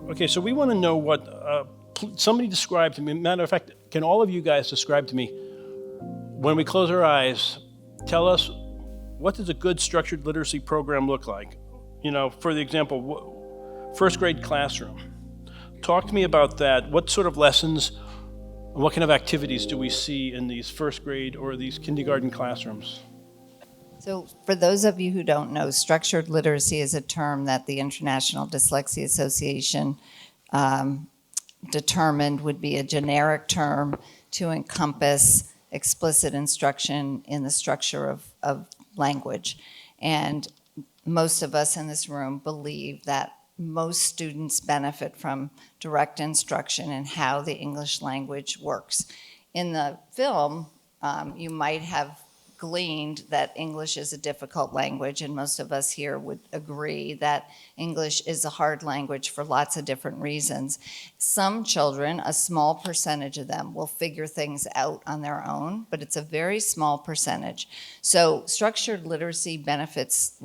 Okay, so we want to know what, somebody describe to me, matter of fact, can all of you guys describe to me, when we close our eyes, tell us, what does a good structured literacy program look like? You know, for the example, first grade classroom. Talk to me about that. What sort of lessons, and what kind of activities do we see in these first grade or these kindergarten classrooms? So for those of you who don't know, structured literacy is a term that the International Dyslexia Association determined would be a generic term to encompass explicit instruction in the structure of language. And most of us in this room believe that most students benefit from direct instruction in how the English language works. In the film, you might have gleaned that English is a difficult language, and most of us here would agree that English is a hard language for lots of different reasons. Some children, a small percentage of them, will figure things out on their own, but it's a very small percentage. So structured literacy benefits,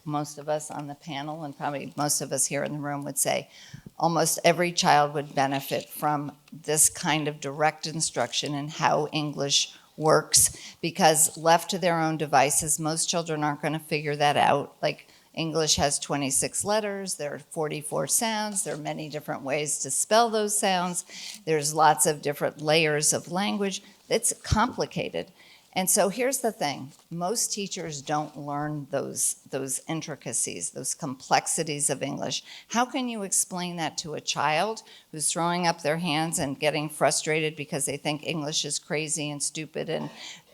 most of us on the panel, and probably most of us here in the room would say, almost every child would benefit from this kind of direct instruction in how English works, because left to their own devices, most children aren't going to figure that out. Like, English has 26 letters, there are 44 sounds, there are many different ways to spell those sounds, there's lots of different layers of language. It's complicated. And so here's the thing, most teachers don't learn those intricacies, those complexities of English. How can you explain that to a child who's throwing up their hands and getting frustrated because they think English is crazy and stupid and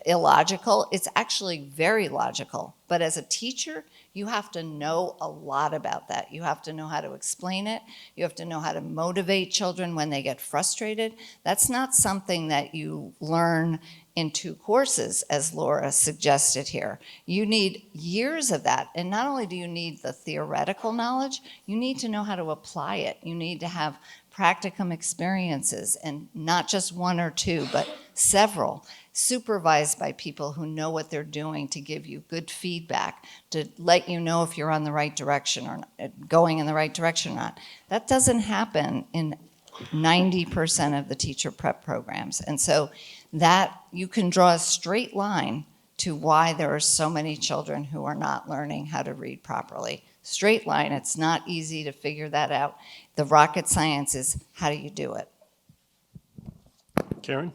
illogical? It's actually very logical. But as a teacher, you have to know a lot about that. You have to know how to explain it. You have to know how to motivate children when they get frustrated. That's not something that you learn in 2 courses, as Laura suggested here. You need years of that. And not only do you need the theoretical knowledge, you need to know how to apply it. You need to have practicum experiences, and not just 1 or 2, but several, supervised by people who know what they're doing to give you good feedback, to let you know if you're on the right direction or going in the right direction or not. That doesn't happen in 90% of the teacher prep programs. And so that you can draw a straight line to why there are so many children who are not learning how to read properly. Straight line, it's not easy to figure that out. The rocket science is, how do you do it? Karen?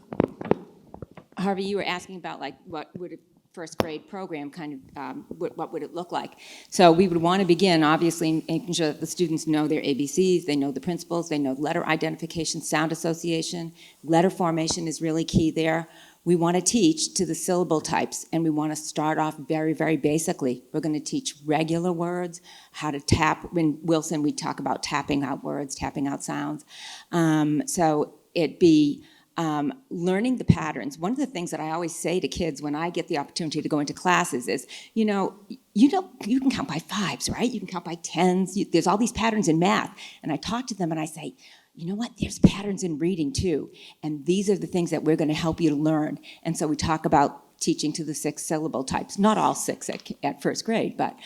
Harvey, you were asking about like what would a first grade program kind of, what would it look like? So we would want to begin, obviously, making sure that the students know their ABCs, they know the principles, they know letter identification, sound association. Letter formation is really key there. We want to teach to the syllable types, and we want to start off very, very basically. We're going to teach regular words, how to tap. In Wilson, we talk about tapping out words, tapping out sounds. So it'd be learning the patterns. One of the things that I always say to kids when I get the opportunity to go into classes is, you can count by 5s, right? You can count by 10s. There's all these patterns in math. And I talk to them and I say, you know what, there's patterns in reading too. And these are the things that we're going to help you to learn. And so we talk about teaching to the 6 syllable types, not all 6 at first grade, but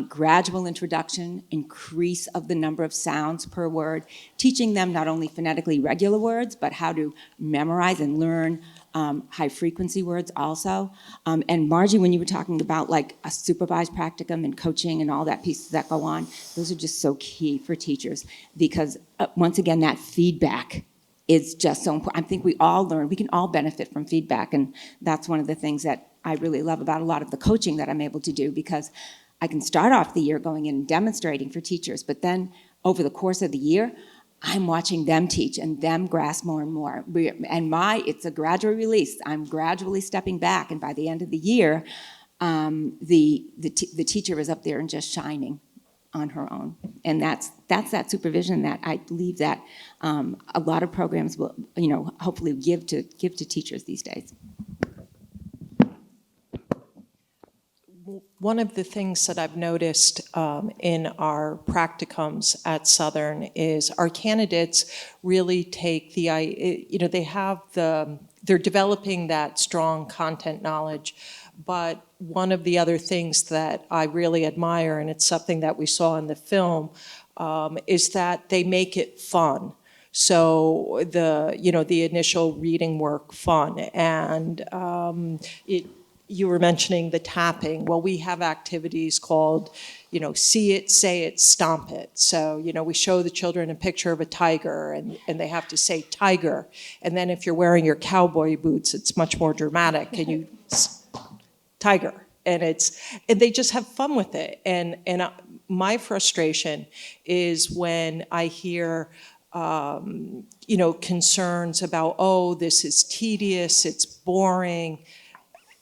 gradual introduction, increase of the number of sounds per word, teaching them not only phonetically regular words, but how to memorize and learn high frequency words also. And Margie, when you were talking about like a supervised practicum and coaching and all that pieces that go on, those are just so key for teachers because once again, that feedback is just so important. I think we all learn, we can all benefit from feedback, and that's one of the things that I really love about a lot of the coaching that I'm able to do, because I can start off the year going in and demonstrating for teachers, but then over the course of the year, I'm watching them teach and them grasp more and more. And it's a gradual release. I'm gradually stepping back, and by the end of the year, the teacher is up there and just shining on her own. And that's that supervision that I believe that a lot of programs will, hopefully give to teachers these days. One of the things that I've noticed in our practicums at Southern is our candidates really take they're developing that strong content knowledge. But one of the other things that I really admire, and it's something that we saw in the film, is that they make it fun. So the initial reading work fun, and you were mentioning the tapping. Well, we have activities called, see it, say it, stomp it. So, we show the children a picture of a tiger and they have to say tiger. And then if you're wearing your cowboy boots, it's much more dramatic. And you, tiger. And they just have fun with it. And my frustration is when I hear, concerns about, oh, this is tedious, it's boring.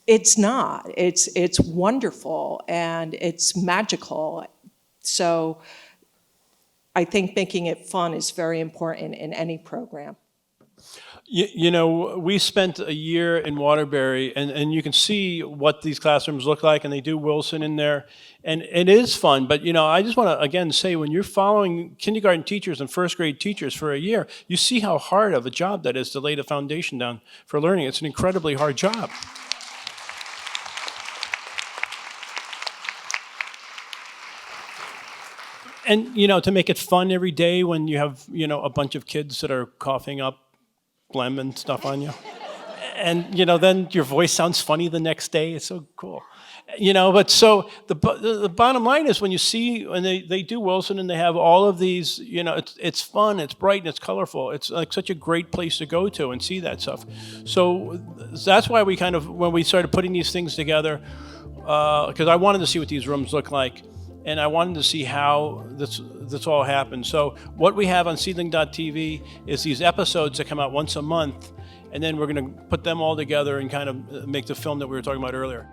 It's not. It's wonderful and it's magical. So I think making it fun is very important in any program. We spent a year in Waterbury, and you can see what these classrooms look like, and they do Wilson in there, and it is fun. But, I just want to, again, say, when you're following kindergarten teachers and first grade teachers for a year, you see how hard of a job that is to lay the foundation down for learning. It's an incredibly hard job. And, to make it fun every day when you have, a bunch of kids that are coughing up phlegm and stuff on you. And, then your voice sounds funny the next day. It's so cool. But so the bottom line is when you see, when they do Wilson and they have all of these, it's fun, it's bright, and it's colorful. It's like such a great place to go to and see that stuff. So that's why we when we started putting these things together, because I wanted to see what these rooms look like. And I wanted to see how this all happened. So what we have on Seedling.tv is these episodes that come out once a month, and then we're going to put them all together and kind of make the film that we were talking about earlier.